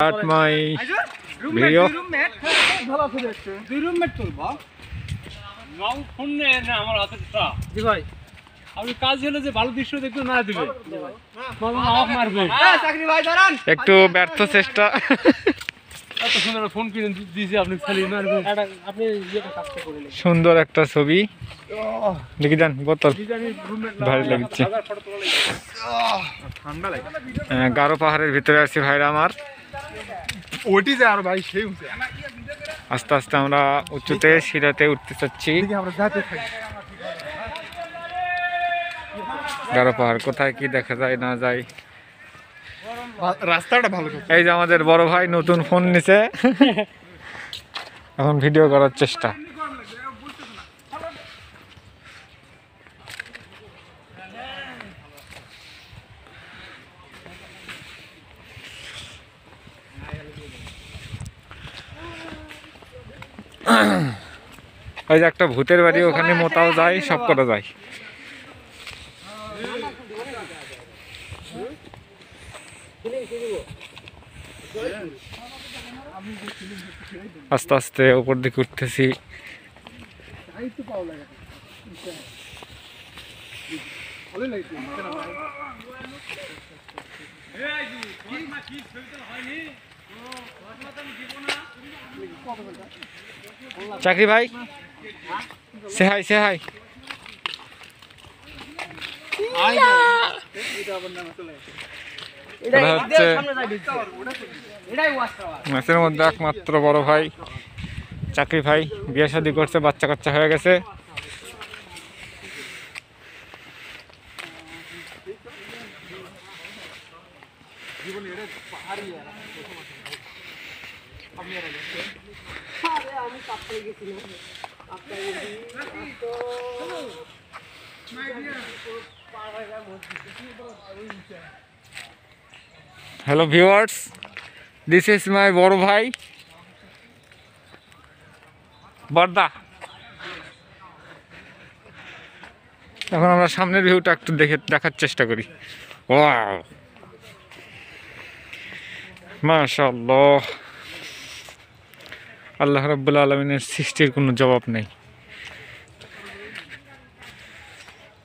Start my video. একটু ব্যর্থ চেষ্টা। সুন্দর একটা ছবি দেখি যান বোতল ভালো লাগছে। গারো পাহাড়ের ভিতরে আছি ভাইরা আমার। আস্তে আস্তে আমরা উঁচুতে সিঁড়াতে উঠতে চাচ্ছি। গারো পাহাড় কোথায় কি দেখা যায় না যায়। রাস্তাটা ভালো। এই যে আমাদের বড় ভাই নতুন ফোন নিছে, এখন ভিডিও করার চেষ্টা। ওই যে একটা ভূতের বাড়ি, ওখানে মোতাও যায়, সব করা যায়। আস্তে আস্তে উপর দিকে উঠতেছি। চাকরি ভাই সে হাই সে হাই। মাছের মধ্যে একমাত্র বড় ভাই চাকরি ভাই বিয়ে শাদী করছে, বাচ্চা কাচ্চা হয়ে গেছে। Hello viewers, this is my বড় ভাই বর্দা। এখন আমরা সামনের ভিউটা একটু দেখার চেষ্টা করি। ওয়াও মাশাআল্লাহ, আল্লাহ রাব্বুল আলামিনের সৃষ্টির কোনো জবাব নেই।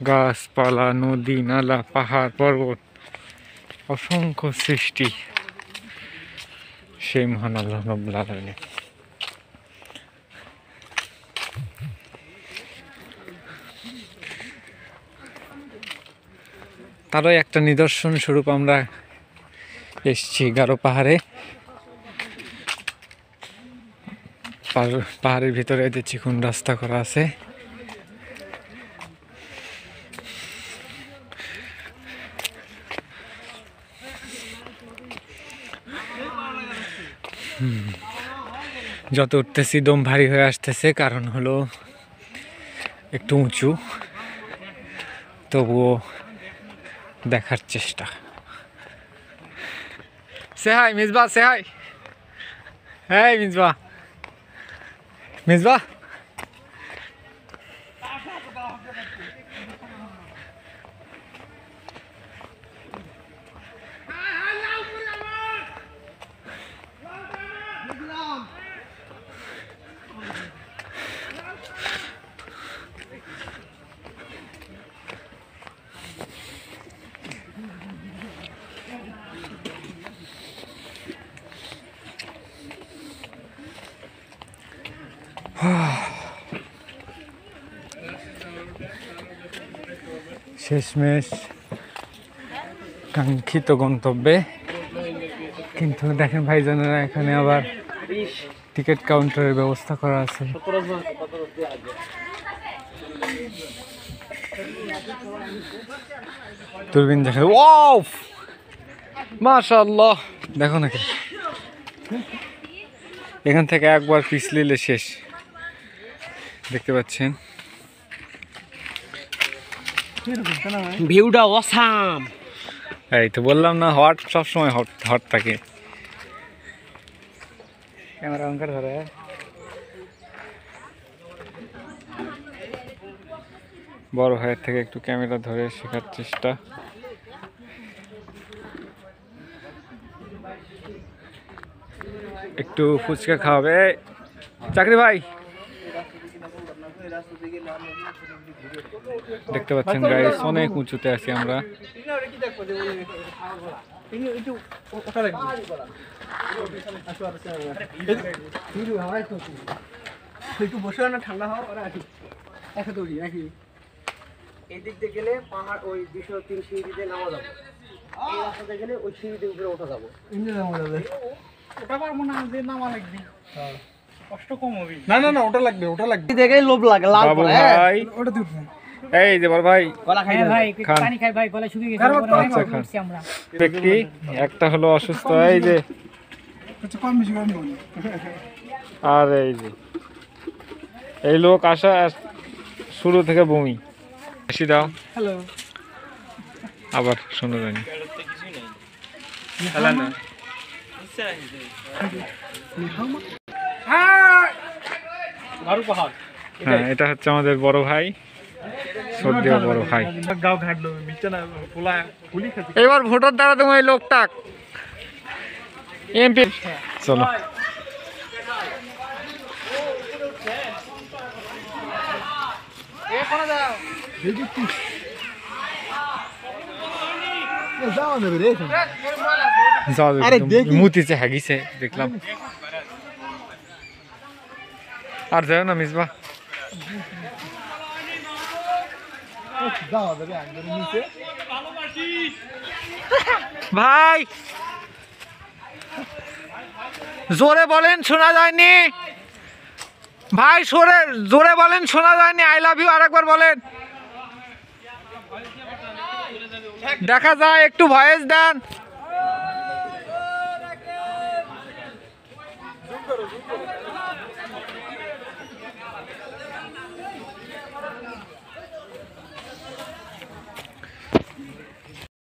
গাছপালা, নদী, নালা, পাহাড়, পর্বত, অসংখ্য সৃষ্টি সেই মহান আল্লাহ রাব্বুল আলামিনের। তারই একটা নিদর্শন স্বরূপ আমরা এসছি গারো পাহাড়ে। পাহাড়ের ভিতরে এদের চিকন রাস্তা করা আছে। যত উঠতেছি দম ভারী হয়ে আসতেছে, কারণ হলো একটু উঁচু, তবুও দেখার চেষ্টা। সে হাই মিসবা, সে হাই। হ্যাঁ মিসবা, মিসবা শেষমেশ কাঙ্ক্ষিত গন্তব্যে। কিন্তু দেখেন ভাইজানেরা, এখানে আবার টিকিট কাউন্টারের ব্যবস্থা করা আছে। দূরবীন দেখেন, ওয়াও মাশাআল্লাহ। দেখো না এখান থেকে একবার পিছলিলে শেষ। দেখতে পাচ্ছেন ভিউটা অসাম। এই তো বললাম না, হট সবসময় হট হট থাকে। ক্যামেরা অন করে ধরে। বড় ভাইয়ের থেকে একটু ক্যামেরা ধরে শেখার চেষ্টা। একটু ফুচকা খাওয়াবে। চাকরি ভাই দেখতে পাচ্ছেন গাইস, অনেক উঁচুতে আছি আমরা। একটু বসে না, ঠান্ডা হওয়া ওরা আসি একা দৌড়ি নাকি এই দিক দিয়ে গেলে পাহাড় ওই 203 সিঁড়িতে নামা যাবে, এই রাস্তাতে গেলে ওই সিঁড়িতে উপরে ওঠা যাবো। নামা যাবে, ওটা পারবো না, যে নামা লাগবে, কষ্ট কম হবে। না না না, ওটা লাগবে, ওটা লাগবে। দেখেই লোভ লাগে লাল বাবু পড়ে ভাই, ওটা দিতে এই যে বড় ভাই গলা খাই ভাই, খান। পানি খাই ভাই, গলা শুকিয়ে গেছে আচ্ছা, খান। আমরা ব্যক্তি একটা হলো অসুস্থ, এই যে কম বেশি কম বলি। আর এই যে এই লোক আসা শুরু থেকে বমি। বেশি দাও, হ্যালো আবার শুনে যায়নি। হ্যাঁ, এটা হচ্ছে আমাদের বড় ভাই, সর্দিও বড় ভাই। এবার ভোটার দ্বারা তুমি এই লোকটা এমপি। চলো মুতিছে, হাগিছে দেখলাম। আর যাও না মিসবা, ভাই জোরে বলেন, শোনা যায়নি ভাই, জোরে বলেন, শোনা যায়নি। আই লাভ ইউ আরেকবার বলেন, দেখা যায়, একটু ভয়েস দেন।